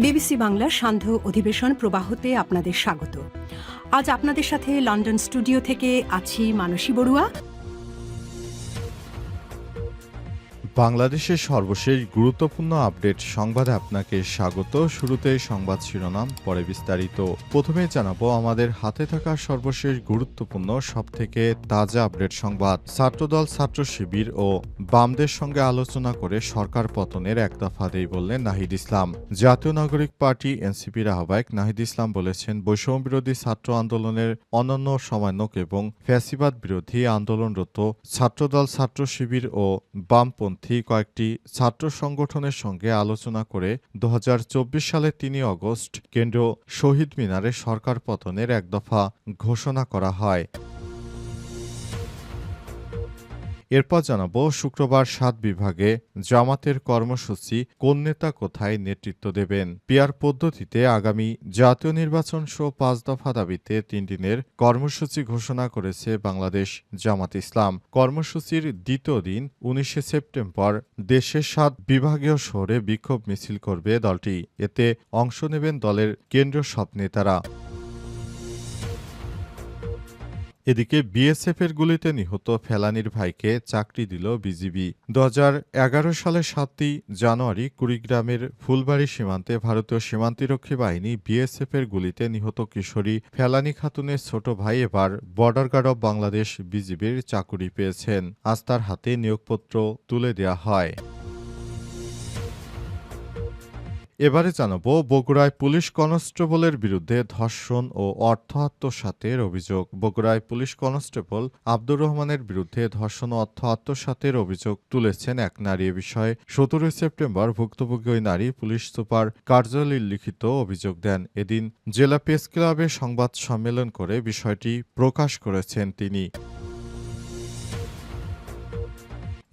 BBC বাংলার সান্ধ্য অধিবেশন প্রবাহতে আপনাদের স্বাগত। আজ আপনাদের সাথে লন্ডন স্টুডিও থেকে আছি মানসী বড়ুয়া। বাংলাদেশের সর্বশেষ গুরুত্বপূর্ণ আপডেট সংবাদে আপনাকে স্বাগত। শুরুতে সংবাদ শিরোনাম, পরে বিস্তারিত। প্রথমে জানাবো আমাদের হাতে থাকা সর্বশেষ গুরুত্বপূর্ণ সবথেকে তাজা আপডেট সংবাদ। ছাত্রদল, ছাত্র শিবির ও বামদের সঙ্গে আলোচনা করে সরকার পতনের এক দফা দেই বললেন নাহিদ ইসলাম। জাতীয় নাগরিক পার্টি এনসিপির আহ্বায়ক নাহিদ ইসলাম বলেছেন, বৈষম্য বিরোধী ছাত্র আন্দোলনের অনন্য সমন্বয়ক এবং ফ্যাসিবাদ বিরোধী আন্দোলনরত ছাত্রদল, ছাত্র শিবির ও বামপন্থী কয়েকটি ছাত্র সংগঠনের সঙ্গে আলোচনা করে 2024 সালের 3 আগস্ট কেন্দ্রীয় শহীদ মিনারে সরকার পতনের এক দফা ঘোষণা করা হয়। এরপর জানাবো শুক্রবার 7 বিভাগে জামাতের কর্মসূচি, কোন নেতা কোথায় নেতৃত্ব দেবেন। পিআর পদ্ধতিতে আগামী জাতীয় নির্বাচন সহ 5 দফা দাবিতে 3 দিনের কর্মসূচি ঘোষণা করেছে বাংলাদেশ জামাত ইসলাম। কর্মসূচির দ্বিতীয় দিন 19 সেপ্টেম্বর দেশের 7 বিভাগীয় শহরে বিক্ষোভ মিছিল করবে দলটি। এতে অংশ নেবেন দলের কেন্দ্রীয় সব নেতারা। এদিকে বিএসএফের গুলিতে নিহত ফেলানীর ভাইকে চাকরি দিল বিজিবি। 2011 সালের 7 জানুয়ারি কুড়িগ্রামের ফুলবাড়ী সীমান্তে ভারতীয় সীমান্তরক্ষী বাহিনী বিএসএফের গুলিতে নিহত কিশোরী ফেলানী খাতুনের ছোট ভাই এবার বর্ডার গার্ড অব বাংলাদেশ বিজিবির চাকুরি পেয়েছেন। আজ তার হাতে নিয়োগপত্র তুলে দেয়া হয়। এবারে জানাবো বগুড়ায় পুলিশ কনস্টেবলের বিরুদ্ধে ধর্ষণ ও অর্থ আত্মসাতের অভিযোগ। বগুড়ায় পুলিশ কনস্টেবল আব্দুর রহমানের বিরুদ্ধে ধর্ষণ ও অর্থ আত্মসাতের অভিযোগ তুলেছেন এক নারী। এ বিষয়ে 17 সেপ্টেম্বর ভুক্তভোগী ওই নারী পুলিশ সুপার কার্যালয়ে লিখিত অভিযোগ দেন। এদিন জেলা প্রেস ক্লাবে সংবাদ সম্মেলন করে বিষয়টি প্রকাশ করেছেন তিনি।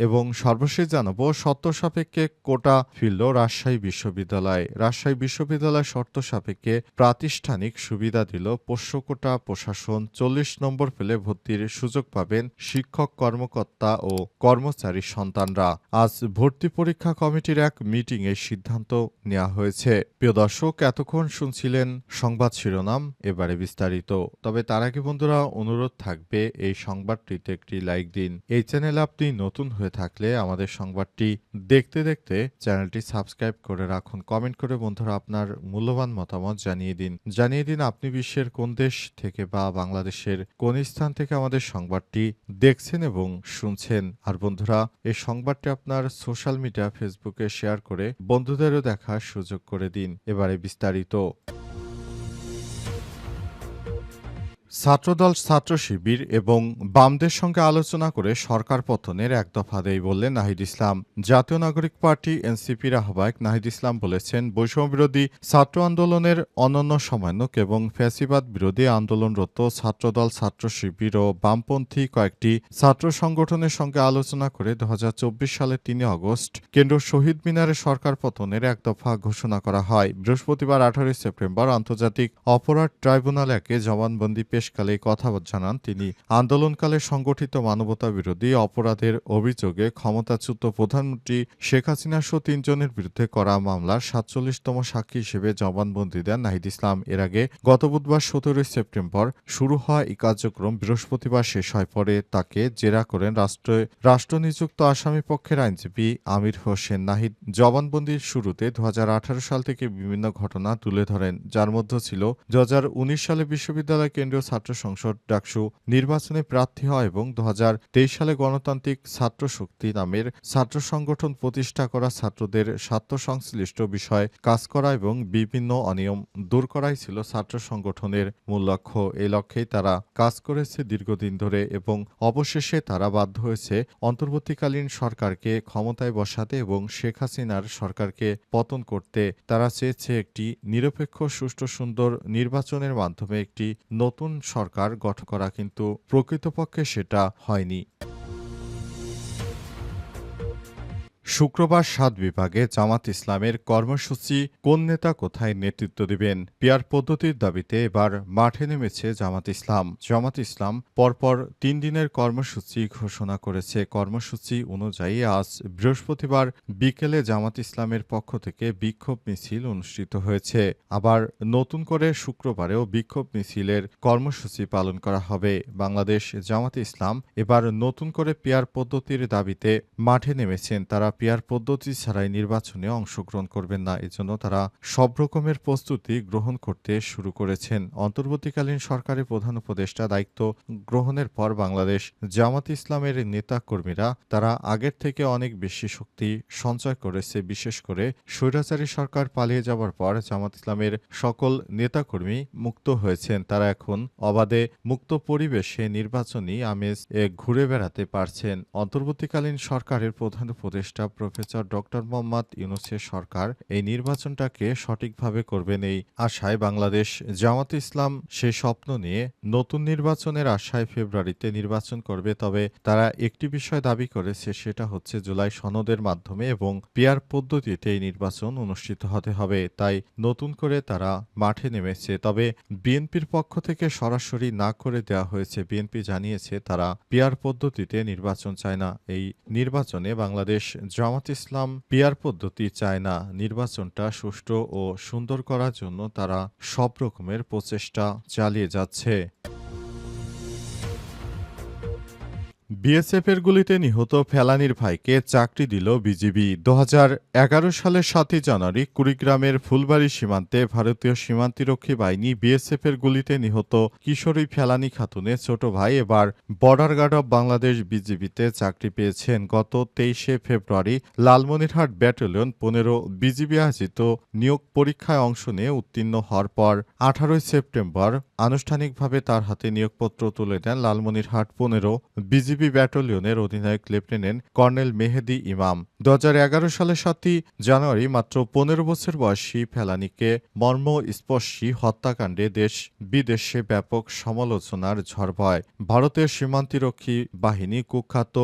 এবং সর্বশেষ জানাবো শর্ত সাপেক্ষে কোটা ফিরল রাজশাহী বিশ্ববিদ্যালয়। রাজশাহী বিশ্ববিদ্যালয় শর্ত সাপেক্ষে প্রাতিষ্ঠানিক সুবিধা দিল পোষ্য কোটা প্রশাসন। 40 নম্বর পেলে ভর্তির সুযোগ পাবেন শিক্ষক, কর্মকর্তা ও কর্মচারী সন্তানরা। আজ ভর্তি পরীক্ষা কমিটির এক মিটিংয়ে সিদ্ধান্ত নেওয়া হয়েছে। প্রিয় দর্শক, এতক্ষণ শুনছিলেন সংবাদ শিরোনাম, এবারে বিস্তারিত। তবে তার আগে বন্ধুরা, অনুরোধ থাকবে এই সংবাদটিতে একটি লাইক দিন। এই চ্যানেলে আপনি নতুন হয়ে থাকলে আমাদের সংবাদটি দেখতে দেখতে চ্যানেলটি সাবস্ক্রাইব করে রাখুন। কমেন্ট করে বন্ধুরা আপনার মূল্যবান মতামত জানিয়ে দিন আপনি বিশ্বের কোন দেশ থেকে বা বাংলাদেশের কোন স্থান থেকে আমাদের সংবাদটি দেখছেন এবং শুনছেন। আর বন্ধুরা, এই সংবাদটি আপনার সোশ্যাল মিডিয়া ফেসবুকে শেয়ার করে বন্ধুদেরও দেখার সুযোগ করে দিন। এবারে বিস্তারিত। ছাত্রদল, ছাত্র শিবির এবং বামদের সঙ্গে আলোচনা করে সরকার পতনের এক দফা দেই বললেন নাহিদ ইসলাম। জাতীয় নাগরিক পার্টি এনসিপির আহ্বায়ক নাহিদ ইসলাম বলেছেন, বৈষম্য বিরোধী ছাত্র আন্দোলনের অনন্য সমন্বয়ক এবং ফ্যাসিবাদ বিরোধী আন্দোলনরত ছাত্রদল, ছাত্র শিবির ও বামপন্থী কয়েকটি ছাত্র সংগঠনের সঙ্গে আলোচনা করে 2024 সালের 3 আগস্ট কেন্দ্রীয় শহীদ মিনারে সরকার পতনের এক দফা ঘোষণা করা হয়। বৃহস্পতিবার 18 সেপ্টেম্বর আন্তর্জাতিক অপরাধ ট্রাইব্যুনাল একে জবানবন্দি পেশকালে কথা জানান তিনি। আন্দোলনকালে সংগঠিত মানবতা বিরোধী অপরাধের অভিযোগে ক্ষমতাচ্যুত প্রধানমন্ত্রী শেখ হাসিনা সহ 3 জনের বিরুদ্ধে করা মামলার 47তম সাক্ষী হিসেবে জবানবন্দি দেন নাহিদ ইসলাম। এর আগে গত বুধবার 17 সেপ্টেম্বর শুরু হওয়া এই কার্যক্রম বৃহস্পতিবার শেষ হয়। পরে তাকে জেরা করেন রাষ্ট্রনিযুক্ত আসামি পক্ষের আইনজীবী আমির হোসেন। নাহিদ জবানবন্দির শুরুতে 2018 সাল থেকে বিভিন্ন ঘটনা তুলে ধরেন, যার মধ্যে ছিল 2019 সালে বিশ্ববিদ্যালয় কেন্দ্রীয় ছাত্র সংসদ ডাকসু নির্বাচনে প্রার্থী হয় এবং 2023 সালে গণতান্ত্রিক ছাত্র শক্তি নামের ছাত্র সংগঠন প্রতিষ্ঠা করা, ছাত্রদের স্বার্থ সংশ্লিষ্ট বিষয়ে কাজ করা এবং বিভিন্ন অনিয়ম দূর করাই ছিল ছাত্র সংগঠনের মূল লক্ষ্য। এই লক্ষ্যেই তারা কাজ করেছে দীর্ঘদিন ধরে এবং অবশেষে তারা বাধ্য হয়েছে অন্তর্বর্তীকালীন সরকারকে ক্ষমতায় বসাতে এবং শেখ হাসিনার সরকারকে পতন করতে। তারা চেয়েছে একটি নিরপেক্ষ, সুষ্ঠু, সুন্দর নির্বাচনের মাধ্যমে একটি নতুন সরকার গঠন করা, কিন্তু প্রকৃতপক্ষে সেটা হয়নি। শুক্রবার ৭ বিভাগে জামাত ইসলামের কর্মসূচি কোন নেতা কোথায় নেতৃত্ব দিবেন পিয়ার পদ্ধতির দাবিতে এবার মাঠে নেমেছে জামাত ইসলাম। জামাত ইসলাম পরপর ৩ দিনের কর্মসূচি ঘোষণা করেছে। কর্মসূচি অনুযায়ী আজ বৃহস্পতিবার বিকেলে জামাত ইসলামের পক্ষ থেকে বিক্ষোভ মিছিল অনুষ্ঠিত হয়েছে। আবার নতুন করে শুক্রবারেও বিক্ষোভ মিছিলের কর্মসূচি পালন করা হবে। বাংলাদেশ জামাত ইসলাম এবার নতুন করে পিয়ার পদ্ধতির দাবিতে মাঠে নেমেছেন। তারা পিয়ার পদ্ধতি ছাড়াই নির্বাচনে অংশগ্রহণ করবেন না। এজন্য তারা সব রকমের প্রস্তুতি গ্রহণ করতে শুরু করেছেন। অন্তর্বর্তীকালীন সরকারের প্রধান উপদেষ্টা দায়িত্ব গ্রহণের পর বাংলাদেশ জামাত ইসলামের নেতাকর্মীরা তারা আগের থেকে অনেক বেশি শক্তি সঞ্চয় করেছে। বিশেষ করে স্বৈরাচারী সরকার পালিয়ে যাওয়ার পর জামাত ইসলামের সকল নেতাকর্মী মুক্ত হয়েছেন। তারা এখন অবাধে মুক্ত পরিবেশে নির্বাচনী আমেজ ঘুরে বেড়াতে পারছেন। অন্তর্বর্তীকালীন সরকারের প্রধান উপদেষ্টা প্রফেসর ডক্টর মোহাম্মদ ইউনূসের সরকার এই নির্বাচনটাকে সঠিকভাবে করবেন এই আশায় বাংলাদেশ জামাত ইসলাম সেই স্বপ্ন নিয়ে নতুন নির্বাচনের আশায় ফেব্রুয়ারিতে নির্বাচন করবে। তবে তারা একটি বিষয় দাবি করেছে, সেটা হচ্ছে জুলাই সনদের মাধ্যমে এবং পিয়ার পদ্ধতিতে এই নির্বাচন অনুষ্ঠিত হতে হবে। তাই নতুন করে তারা মাঠে নেমেছে। তবে বিএনপির পক্ষ থেকে সরাসরি না করে দেওয়া হয়েছে। বিএনপি জানিয়েছে তারা পিয়ার পদ্ধতিতে নির্বাচন চায় না। এই নির্বাচনে বাংলাদেশ জামাত ইসলাম পিয়ার পদ্ধতি চায় না। নির্বাচনটা সুষ্ঠু ও সুন্দর করার জন্য তারা সব রকমের প্রচেষ্টা চালিয়ে যাচ্ছে। বিএসএফের গুলিতে নিহত ফেলানীর ভাইকে চাকরি দিল বিজিবি। ২০১১ সালের ৭ জানুয়ারি কুড়িগ্রামের ফুলবাড়ী সীমান্তে ভারতীয় সীমান্তরক্ষী বাহিনী বিএসএফের গুলিতে নিহত কিশোরী ফেলানী খাতুনের ছোট ভাই এবার বর্ডার গার্ড অব বাংলাদেশ বিজিবিতে চাকরি পেয়েছেন। গত ২৩ ফেব্রুয়ারি লালমনিরহাট ব্যাটালিয়ন ১৫ বিজিবি আয়োজিত নিয়োগ পরীক্ষায় অংশ নিয়ে উত্তীর্ণ হওয়ার পর ১৮ সেপ্টেম্বর আনুষ্ঠানিকভাবে তার হাতে নিয়োগপত্র তুলে দেন লালমনিরহাট ১৫ বিজিবি ব্যাটালিয়নের অধিনায়ক লেফটেন্যান্ট কর্নেল মেহেদী ইমাম। ২০১১ সালের ৭ জানুয়ারি মাত্র ১৫ বছর বয়সী ফেলানীকে মর্মস্পর্শী হত্যাকাণ্ডে দেশ বিদেশে ব্যাপক সমালোচনার ঝড় বয়। ভারতের সীমান্তরক্ষী বাহিনী কুখ্যাত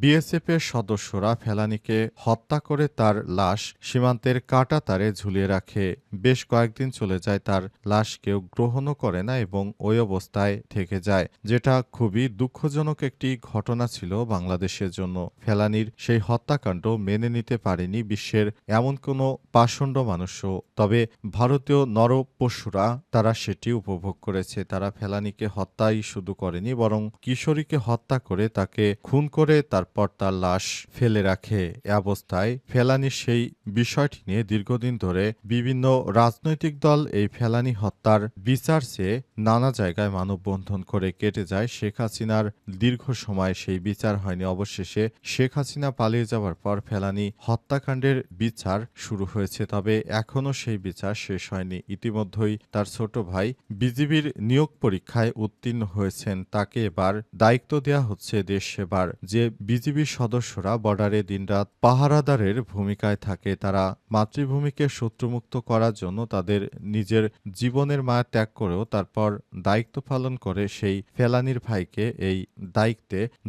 বিএসএফের সদস্যরা ফেলানীকে হত্যা করে তার লাশ সীমান্তের কাঁটাতারে ঝুলিয়ে রাখে। বেশ কয়েকদিন চলে যায়, তার লাশ কেউ গ্রহণও করে না এবং ওই অবস্থায় থেকে যায়, যেটা খুবই দুঃখজনক একটি ঘটনা ছিল বাংলাদেশের জন্য। ফেলানীর সেই হত্যাকাণ্ড মেনে নিতে পারেনি বিশ্বের এমন কোনো পাষণ্ড মানুষও। তবে ভারতীয় নরপশুরা তারা সেটি উপভোগ করেছে। তারা ফেলানীকে হত্যাই শুধু করেনি, বরং কিশোরীকে হত্যা করে তাকে খুন করে তারপর তার লাশ ফেলে রাখে। এ অবস্থায় ফেলানীর সেই বিষয়টি নিয়ে দীর্ঘদিন ধরে বিভিন্ন রাজনৈতিক দল এই ফেলানী হত্যার বিচার চেয়ে নানা জায়গায় মানববন্ধন করে কেটে যায়। শেখ হাসিনার দীর্ঘ সময় সেই বিচার হয়নি। অবশেষে শেখ হাসিনা পালিয়ে যাওয়ার পর ফেলানী হত্যাকাণ্ডের বিচার শুরু হয়েছে। তবে এখনও সেই বিচার শেষ হয়নি। ইতিমধ্যেই তার ছোট ভাই বিজিবির নিয়োগ পরীক্ষায় উত্তীর্ণ হয়েছেন। তাকে এবার দায়িত্ব দেওয়া হচ্ছে দেশ সেবার। যে বিজিবির সদস্যরা বর্ডারে দিনরাত পাহারাদারের ভূমিকায় থাকে, তারা মাতৃভূমিকে শত্রুমুক্ত করার জন্য তাদের নিজের জীবনের মায়া ত্যাগ করেও তারপর দায়িত্ব পালন করে সেই ফেলানীর ভাইকে এই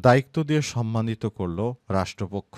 দায়িত্ব দিয়ে সম্মানিত করল রাষ্ট্রপক্ষ।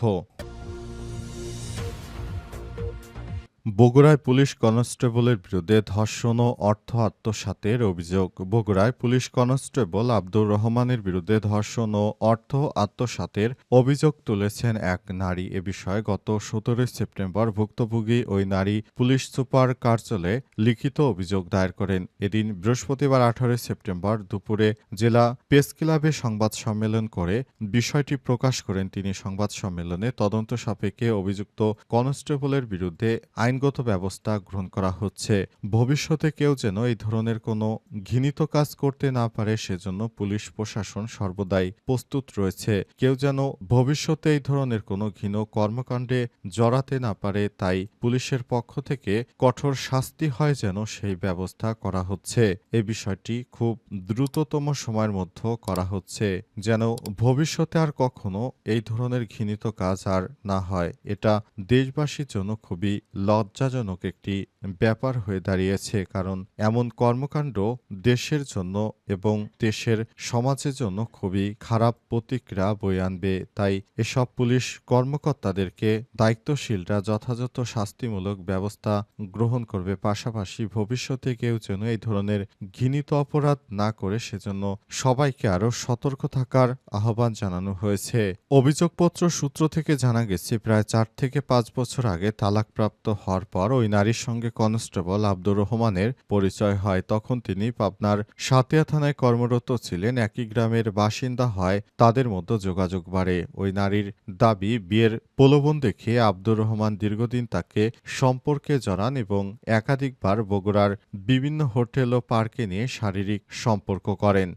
বগুড়ায় পুলিশ কনস্টেবলের বিরুদ্ধে ধর্ষণ ও অর্থ আত্মসাতের অভিযোগ। বগুড়ায় পুলিশ কনস্টেবল আব্দুর রহমানের বিরুদ্ধে ধর্ষণ ও অর্থ আত্মসাতের অভিযোগ তুলেছেন এক নারী। এ বিষয়ে গত ১৭ সেপ্টেম্বর ভুক্তভোগী ওই নারী পুলিশ সুপার কার্যালয়ে লিখিত অভিযোগ দায়ের করেন। এদিন বৃহস্পতিবার ১৮ সেপ্টেম্বর দুপুরে জেলা প্রেস ক্লাবে সংবাদ সম্মেলন করে বিষয়টি প্রকাশ করেন তিনি। সংবাদ সম্মেলনে তদন্ত সাপেক্ষে অভিযুক্ত কনস্টেবলের বিরুদ্ধে আইনগত ব্যবস্থা গ্রহণ করা হচ্ছে। ভবিষ্যতে কেউ যেন এই ধরনের কোনো ঘৃণিত কাজ করতে না পারে সেজন্য পুলিশ প্রশাসন সর্বদাই প্রস্তুত রয়েছে। কেউ যেন ভবিষ্যতে এই ধরনের কোনো ঘৃণ কর্মকাণ্ডে জড়াতে না পারে, তাই পুলিশের পক্ষ থেকে কঠোর শাস্তি হয় যেন সেই ব্যবস্থা করা হচ্ছে। এই বিষয়টি খুব দ্রুততম সময়ের মধ্যে করা হচ্ছে, যেন ভবিষ্যতে আর কখনো এই ধরনের ঘৃণিত কাজ আর না হয়। এটা দেশবাসীর জন্য খুবই লজ্জার লজ্জাজনক একটি ব্যাপার হয়ে দাঁড়িয়েছে, কারণ এমন কর্মকাণ্ড দেশের জন্য এবং দেশের সমাজের জন্য খুবই খারাপ প্রতিক্রিয়া বয়ে আনবে। তাই এসব পুলিশ কর্মকর্তাদেরকে দায়িত্বশীলরা যথাযথ শাস্তিমূলক ব্যবস্থা গ্রহণ করবে। পাশাপাশি ভবিষ্যতে কেউ যেন এই ধরনের ঘৃণিত অপরাধ না করে সেজন্য সবাইকে আরও সতর্ক থাকার আহ্বান জানানো হয়েছে। অভিযোগপত্র সূত্র থেকে জানা গেছে, প্রায় 4 থেকে 5 বছর আগে তালাকপ্রাপ্ত হওয়ার পর ওই নারীর সঙ্গে কনস্টেবল আব্দুর রহমানের পরিচয় হয়। তখন তিনি পাবনার সাতিয়া থানায় কর্মরত ছিলেন। একই গ্রামের বাসিন্দা হয় তাদের মধ্যে যোগাযোগ বাড়ে। ওই নারীর দাবি, বিয়ের প্রলোভন দেখিয়ে আব্দুর রহমান দীর্ঘদিন তাকে সম্পর্কে জড়ান এবং একাধিকবার বগুড়ার বিভিন্ন হোটেল ও পার্কে নিয়ে শারীরিক সম্পর্ক করেন।